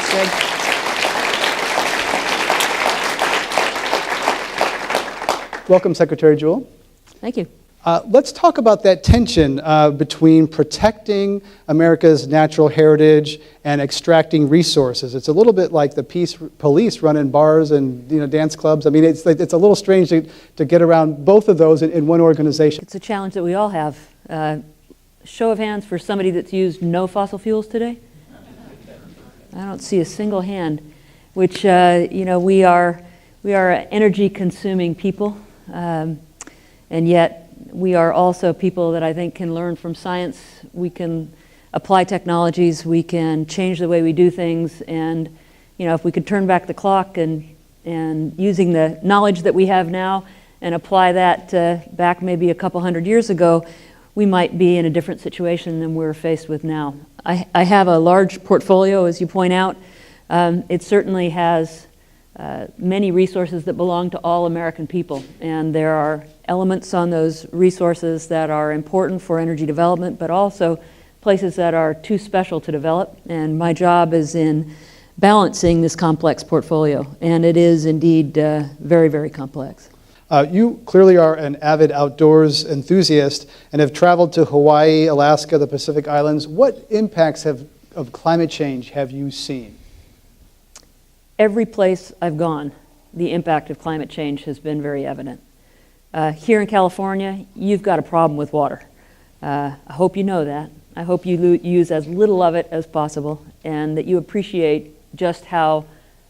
Greg. Welcome, Secretary Jewell. Thank you. Let's talk about that tension between protecting America's natural heritage and extracting resources. It's a little bit like the police running bars and dance clubs. I mean, it's a little strange to get around both of those in one organization. It's a challenge that we all have. Show of hands for somebody that's used no fossil fuels today. I don't see a single hand, which we are energy-consuming people, and yet we are also people that I think can learn from science. We can apply technologies. We can change the way we do things. And if we could turn back the clock and using the knowledge that we have now and apply that back maybe a couple hundred years ago, we might be in a different situation than we're faced with now. I have a large portfolio, as you point out. It certainly has many resources that belong to all American people, and there are elements on those resources that are important for energy development, but also places that are too special to develop, and my job is in balancing this complex portfolio, and it is indeed very, very complex. You clearly are an avid outdoors enthusiast and have traveled to Hawaii, Alaska, the Pacific Islands. What impacts of climate change have you seen? Every place I've gone, the impact of climate change has been very evident. Here in California, you've got a problem with water. I hope you know that. I hope you use as little of it as possible and that you appreciate just how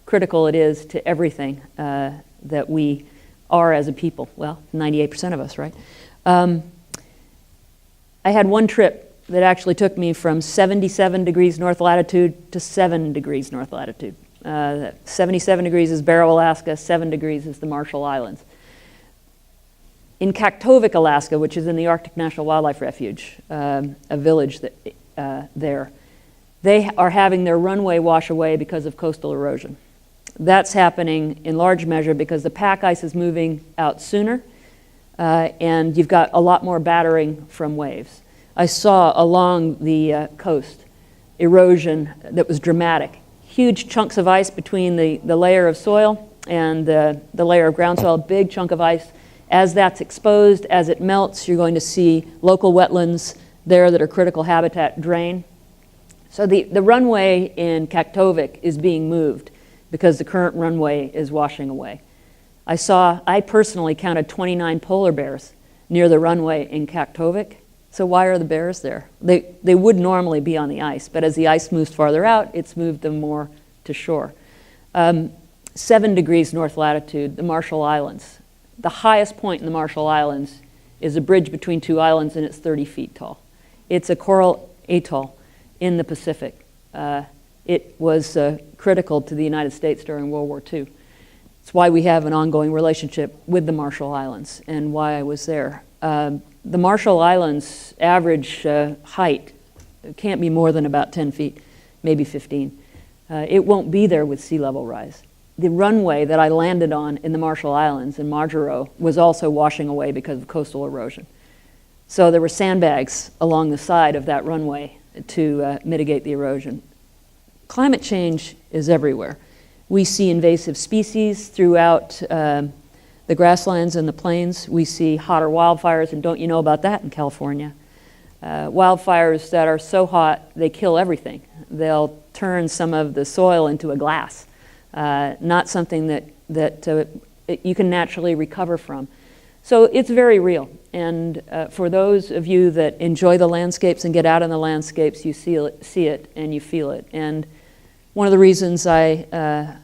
critical it is to everything that we are as a people. Well, 98% of us, right? I had one trip that actually took me from 77 degrees north latitude to 7 degrees north latitude. 77 degrees is Barrow, Alaska, 7 degrees is the Marshall Islands. In Kaktovik, Alaska, which is in the Arctic National Wildlife Refuge, a village there, they are having their runway wash away because of coastal erosion. That's happening in large measure because the pack ice is moving out sooner, and you've got a lot more battering from waves. I saw along the coast erosion that was dramatic. Huge chunks of ice between the layer of soil and the layer of ground soil, big chunk of ice. As that's exposed, as it melts, you're going to see local wetlands there that are critical habitat drain. So the runway in Kaktovik is being moved because the current runway is washing away. I personally counted 29 polar bears near the runway in Kaktovik. So why are the bears there? They would normally be on the ice, but as the ice moves farther out, it's moved them more to shore. 7 degrees north latitude, the Marshall Islands. The highest point in the Marshall Islands is a bridge between two islands, and it's 30 feet tall. It's a coral atoll in the Pacific. It was critical to the United States during World War II. It's why we have an ongoing relationship with the Marshall Islands and why I was there. The Marshall Islands average height can't be more than about 10 feet, maybe 15. It won't be there with sea level rise. The runway that I landed on in the Marshall Islands in Majuro was also washing away because of coastal erosion. So there were sandbags along the side of that runway to mitigate the erosion. Climate change is everywhere. We see invasive species throughout the grasslands and the plains. We see hotter wildfires, and don't you know about that in California? Wildfires that are so hot, they kill everything. They'll turn some of the soil into a glass, not something that you can naturally recover from. So it's very real. And for those of you that enjoy the landscapes and get out in the landscapes, you see it and you feel it. And one of the reasons I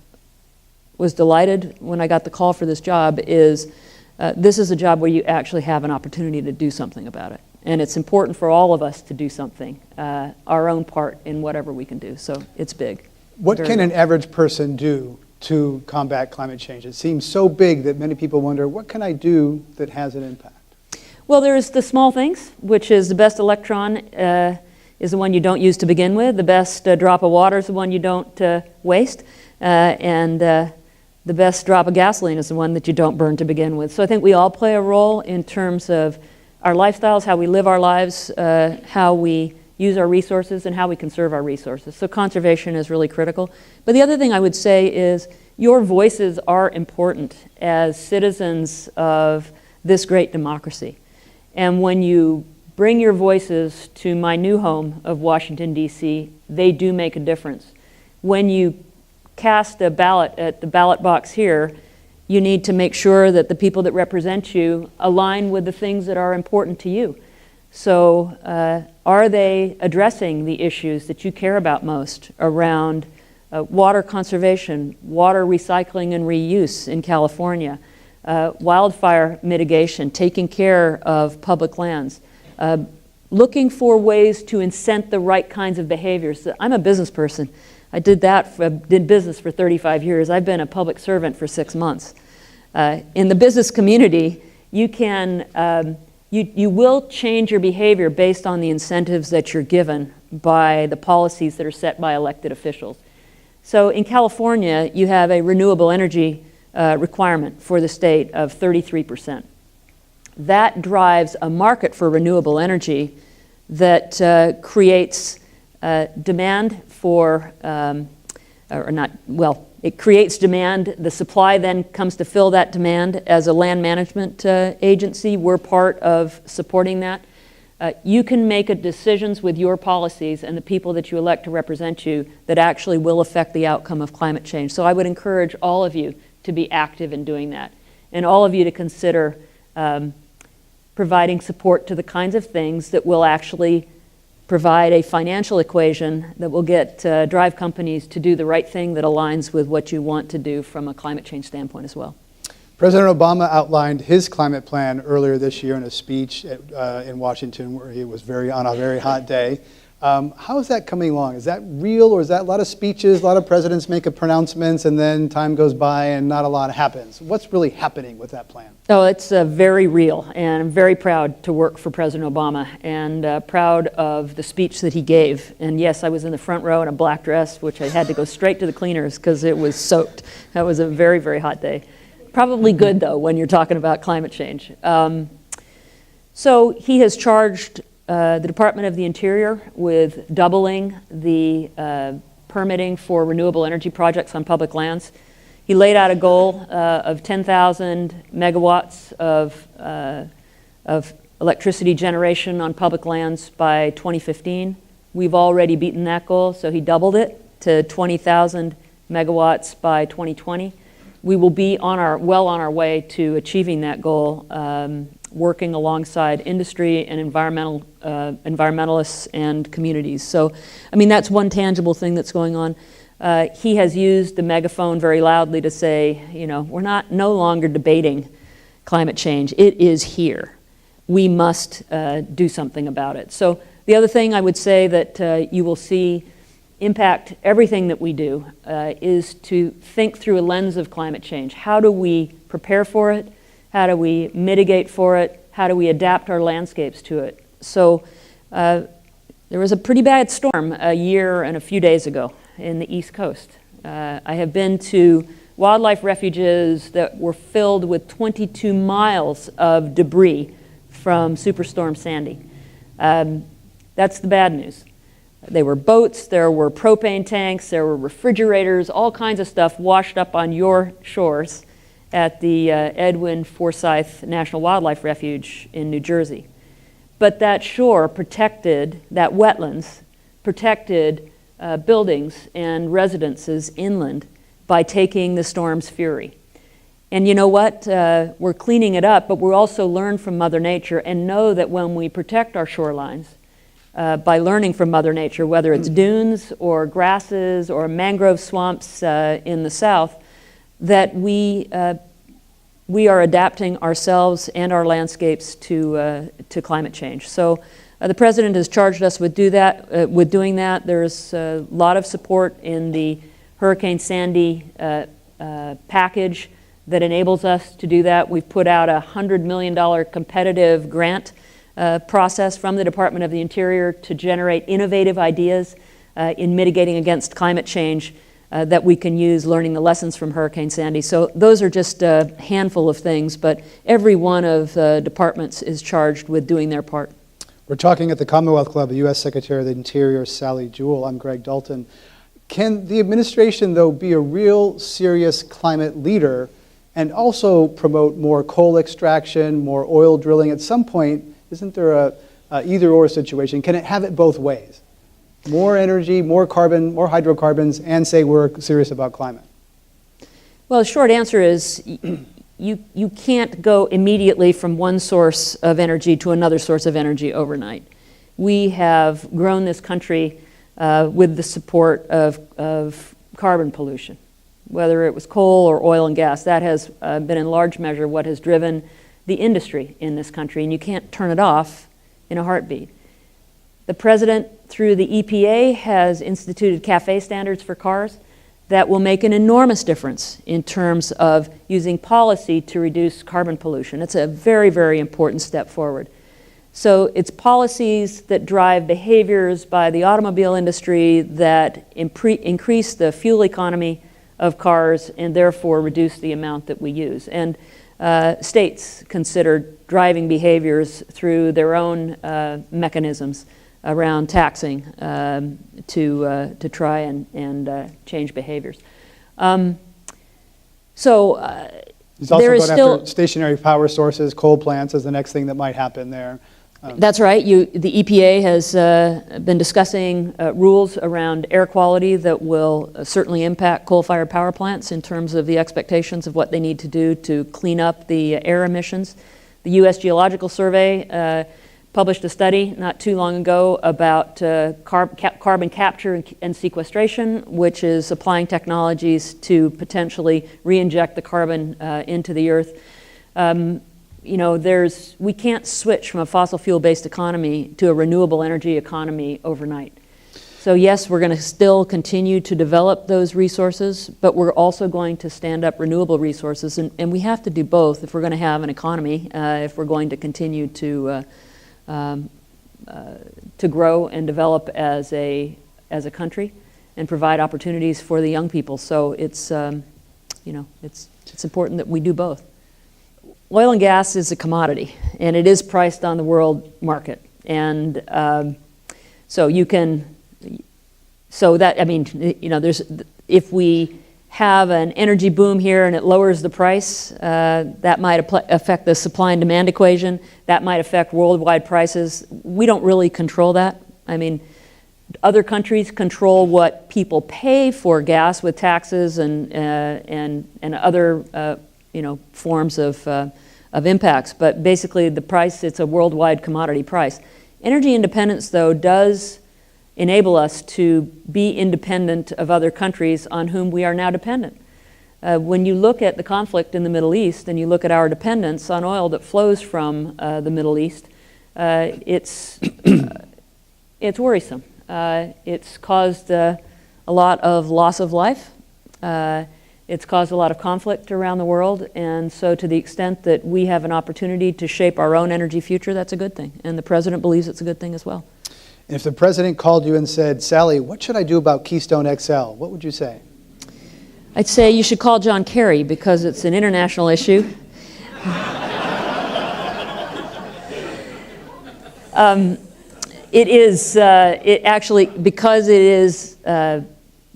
was delighted when I got the call for this job is this is a job where you actually have an opportunity to do something about it. And it's important for all of us to do something, our own part in whatever we can do. So it's big. What can an average person do to combat climate change? It seems so big that many people wonder, what can I do that has an impact? Well, there's the small things, which is the best electron is the one you don't use to begin with. The best drop of water is the one you don't waste. And the best drop of gasoline is the one that you don't burn to begin with. So I think we all play a role in terms of our lifestyles, how we live our lives, how we use our resources and how we conserve our resources. So conservation is really critical. But the other thing I would say is your voices are important as citizens of this great democracy. And when you bring your voices to my new home of Washington, D.C., they do make a difference. When you cast a ballot at the ballot box here, you need to make sure that the people that represent you align with the things that are important to you. So are they addressing the issues that you care about most around water conservation, water recycling and reuse in California, wildfire mitigation, taking care of public lands, looking for ways to incent the right kinds of behaviors? I'm a business person. I did business for 35 years. I've been a public servant for 6 months. In the business community, you can you will change your behavior based on the incentives that you're given by the policies that are set by elected officials. So in California, you have a renewable energy requirement for the state of 33%. That drives a market for renewable energy that creates demand for, it creates demand. The supply then comes to fill that demand. As a land management agency, we're part of supporting that. You can make decisions with your policies and the people that you elect to represent you that actually will affect the outcome of climate change. So I would encourage all of you to be active in doing that, and all of you to consider providing support to the kinds of things that will actually provide a financial equation that will drive companies to do the right thing that aligns with what you want to do from a climate change standpoint as well. President Obama outlined his climate plan earlier this year in a speech in Washington where he was on a very hot day. How is that coming along? Is that real, or is that a lot of speeches, a lot of presidents make pronouncements, and then time goes by and not a lot happens? What's really happening with that plan? Oh, it's very real, and I'm very proud to work for President Obama, and proud of the speech that he gave. And yes, I was in the front row in a black dress, which I had to go straight to the cleaners because it was soaked. That was a very, very hot day. Probably good, though, when you're talking about climate change. So he has charged the Department of the Interior with doubling the permitting for renewable energy projects on public lands. He laid out a goal of 10,000 megawatts of electricity generation on public lands by 2015. We've already beaten that goal, so he doubled it to 20,000 megawatts by 2020. We will be well on our way to achieving that goal, working alongside industry and environmentalists and communities. So, I mean, that's one tangible thing that's going on. He has used the megaphone very loudly to say, you know, we're no longer debating climate change. It is here. We must do something about it. So the other thing I would say that you will see impact everything that we do is to think through a lens of climate change. How do we prepare for it? How do we mitigate for it? How do we adapt our landscapes to it? So there was a pretty bad storm a year and a few days ago in the East Coast. I have been to wildlife refuges that were filled with 22 miles of debris from Superstorm Sandy. That's the bad news. There were boats, there were propane tanks, there were refrigerators, all kinds of stuff washed up on your shores at the Edwin Forsyth National Wildlife Refuge in New Jersey. But that shore protected, that wetlands protected buildings and residences inland by taking the storm's fury. And you know what? We're cleaning it up, but we also learn from Mother Nature and know that when we protect our shorelines, by learning from Mother Nature, whether it's dunes or grasses or mangrove swamps in the south, that we are adapting ourselves and our landscapes to climate change. So the President has charged us with doing that. There's a lot of support in the Hurricane Sandy package that enables us to do that. We've put out a $100 million competitive grant process from the Department of the Interior to generate innovative ideas in mitigating against climate change that we can use, learning the lessons from Hurricane Sandy. So those are just a handful of things, but every one of the departments is charged with doing their part. We're talking at the Commonwealth Club, the U.S. Secretary of the Interior, Sandy Jewell. I'm Greg Dalton. Can the administration, though, be a real serious climate leader and also promote more coal extraction, more oil drilling? At some point, isn't there a either-or situation? Can it have it both ways? More energy, more carbon, more hydrocarbons, and say we're serious about climate? Well, the short answer is you can't go immediately from one source of energy to another source of energy overnight. We have grown this country with the support of carbon pollution, whether it was coal or oil and gas. That has been in large measure what has driven the industry in this country, and you can't turn it off in a heartbeat. The president, through the EPA, has instituted CAFE standards for cars that will make an enormous difference in terms of using policy to reduce carbon pollution. It's a very, very important step forward. So it's policies that drive behaviors by the automobile industry that increase the fuel economy of cars and therefore reduce the amount that we use. And states consider driving behaviors through their own mechanisms around taxing to try and change behaviors. He's also there is going still after stationary power sources, coal plants is the next thing that might happen there. That's right. The EPA has been discussing rules around air quality that will certainly impact coal-fired power plants in terms of the expectations of what they need to do to clean up the air emissions. The U.S. Geological Survey published a study not too long ago about carbon capture and sequestration, which is applying technologies to potentially re-inject the carbon into the earth. We can't switch from a fossil fuel-based economy to a renewable energy economy overnight. So yes, we're going to still continue to develop those resources, but we're also going to stand up renewable resources, and we have to do both if we're going to have an economy, if we're going to continue to grow and develop as a country and provide opportunities for the young people. So it's important that we do both. Oil and gas is a commodity, and it is priced on the world market. And if we have an energy boom here and it lowers the price, that might affect the supply and demand equation. That might affect worldwide prices. We don't really control that. I mean, other countries control what people pay for gas with taxes and other forms of impacts. But basically, the price, it's a worldwide commodity price. Energy independence, though, does enable us to be independent of other countries on whom we are now dependent. When you look at the conflict in the Middle East and you look at our dependence on oil that flows from the Middle East, it's worrisome. It's caused a lot of loss of life. It's caused a lot of conflict around the world, and so to the extent that we have an opportunity to shape our own energy future, that's a good thing. And the president believes it's a good thing as well. If the president called you and said, Sally, what should I do about Keystone XL? What would you say? I'd say you should call John Kerry because it's an international issue. Because it is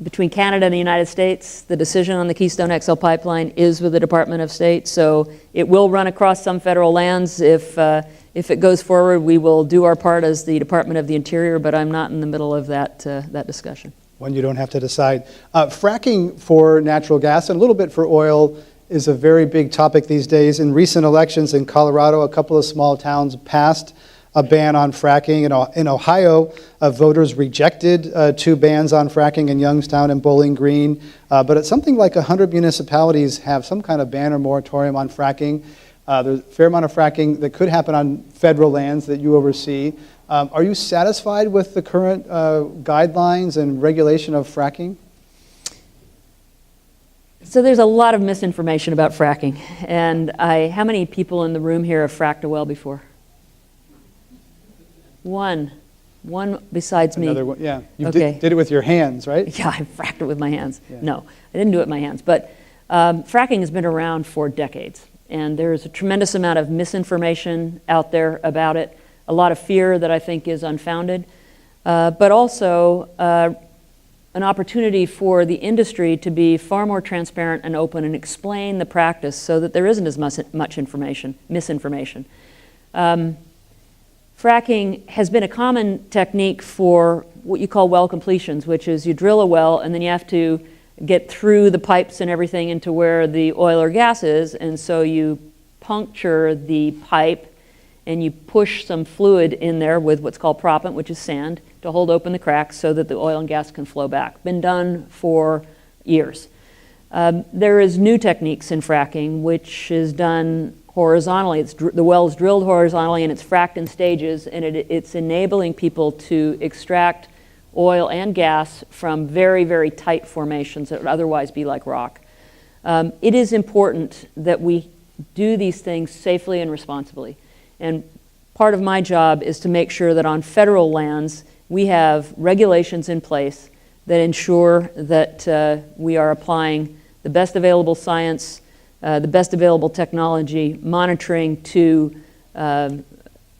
between Canada and the United States, the decision on the Keystone XL pipeline is with the Department of State, so it will run across some federal lands. If it goes forward, we will do our part as the Department of the Interior, but I'm not in the middle of that discussion. One you don't have to decide. Fracking for natural gas and a little bit for oil is a very big topic these days. In recent elections in Colorado, a couple of small towns passed a ban on fracking. In Ohio, voters rejected 2 bans on fracking in Youngstown and Bowling Green. But it's something like 100 municipalities have some kind of ban or moratorium on fracking. There's a fair amount of fracking that could happen on federal lands that you oversee. Are you satisfied with the current guidelines and regulation of fracking? So there's a lot of misinformation about fracking. And how many people in the room here have fracked a well before? One besides me. Another one, yeah. You Okay. did it with your hands, right? Yeah, I fracked it with my hands. Yeah. No, I didn't do it with my hands. But fracking has been around for decades. And there's a tremendous amount of misinformation out there about it. a lot of fear that I think is unfounded, but also an opportunity for the industry to be far more transparent and open and explain the practice so that there isn't as much misinformation. Fracking has been a common technique for what you call well completions, which is you drill a well and then you have to get through the pipes and everything into where the oil or gas is, and so you puncture the pipe and you push some fluid in there with what's called proppant, which is sand, to hold open the cracks so that the oil and gas can flow back. Been done for years. There is new techniques in fracking, which is done horizontally. The well is drilled horizontally and it's fracked in stages, and it's enabling people to extract oil and gas from very, very tight formations that would otherwise be like rock. It is important that we do these things safely and responsibly. And part of my job is to make sure that on federal lands we have regulations in place that ensure that we are applying the best available science, the best available technology, monitoring to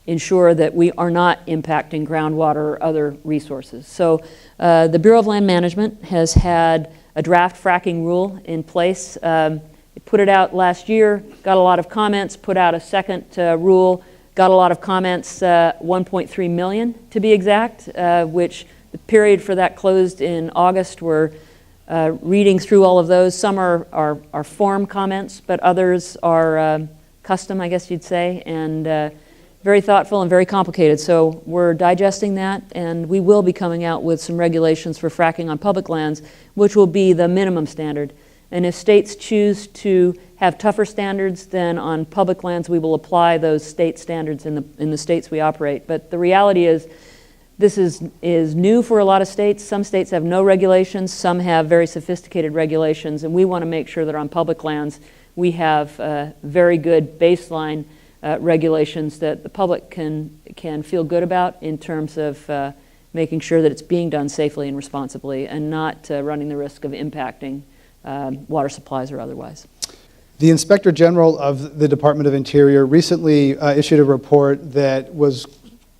ensure that we are not impacting groundwater or other resources. So the Bureau of Land Management has had a draft fracking rule in place. It put it out last year, got a lot of comments, put out a second rule, got a lot of comments, 1.3 million to be exact, which the period for that closed in August. We're reading through all of those. Some are form comments, but others are custom, I guess you'd say, and very thoughtful and very complicated. So we're digesting that, and we will be coming out with some regulations for fracking on public lands, which will be the minimum standard. And if states choose to have tougher standards, then on public lands we will apply those state standards in the states we operate. But the reality is, this is new for a lot of states. Some states have no regulations, some have very sophisticated regulations, and we want to make sure that on public lands we have very good baseline regulations that the public can feel good about in terms of making sure that it's being done safely and responsibly and not running the risk of impacting water supplies or otherwise. The Inspector General of the Department of Interior recently issued a report that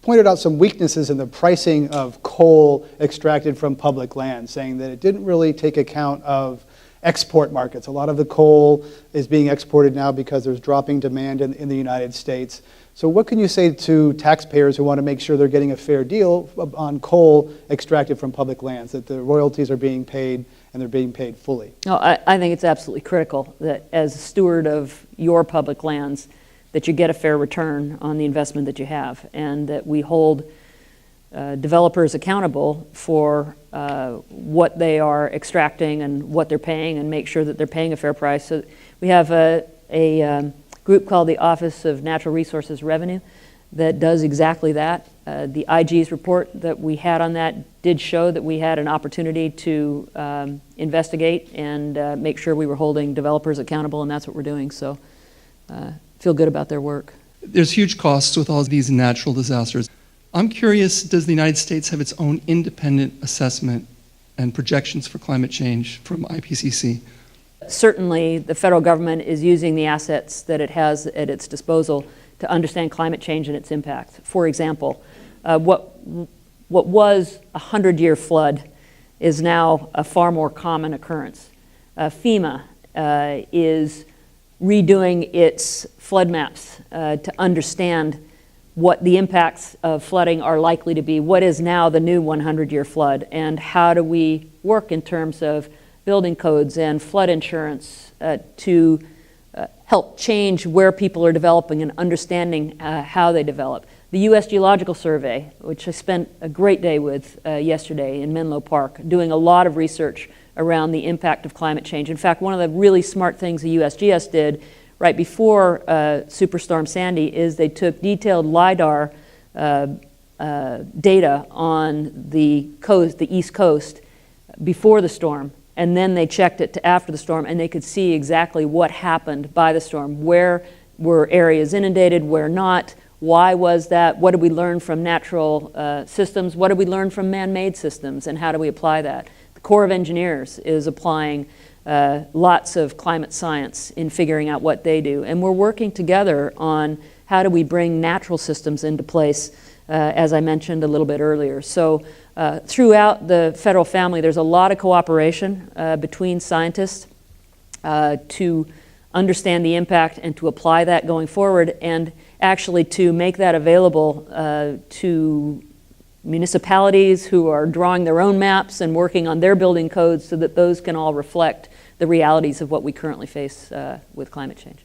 pointed out some weaknesses in the pricing of coal extracted from public land, saying that it didn't really take account of export markets. A lot of the coal is being exported now because there's dropping demand in the United States. So what can you say to taxpayers who want to make sure they're getting a fair deal on coal extracted from public lands, that the royalties are being paid and they're being paid fully? No, I think it's absolutely critical that as a steward of your public lands, that you get a fair return on the investment that you have, and that we hold developers accountable for what they are extracting and what they're paying, and make sure that they're paying a fair price. So we have a group called the Office of Natural Resources Revenue that does exactly that. The IG's report that we had on that did show that we had an opportunity to investigate and make sure we were holding developers accountable, and that's what we're doing. So feel good about their work. There's huge costs with all of these natural disasters. I'm curious, does the United States have its own independent assessment and projections for climate change from IPCC? Certainly, the federal government is using the assets that it has at its disposal to understand climate change and its impacts. For example, what was a 100-year flood is now a far more common occurrence. FEMA is redoing its flood maps to understand what the impacts of flooding are likely to be, what is now the new 100-year flood, and how do we work in terms of building codes and flood insurance to help change where people are developing and understanding how they develop. The U.S. Geological Survey, which I spent a great day with yesterday in Menlo Park, doing a lot of research around the impact of climate change. In fact, one of the really smart things the USGS did right before Superstorm Sandy is they took detailed LIDAR data on the coast, the East Coast, before the storm, and then they checked it to after the storm, and they could see exactly what happened by the storm. Where were areas inundated, where not, why was that, what did we learn from natural systems, what did we learn from man-made systems, and how do we apply that? The Corps of Engineers is applying lots of climate science in figuring out what they do. And we're working together on how do we bring natural systems into place as I mentioned a little bit earlier. So throughout the federal family, there's a lot of cooperation between scientists to understand the impact and to apply that going forward, and actually to make that available to municipalities who are drawing their own maps and working on their building codes so that those can all reflect the realities of what we currently face with climate change.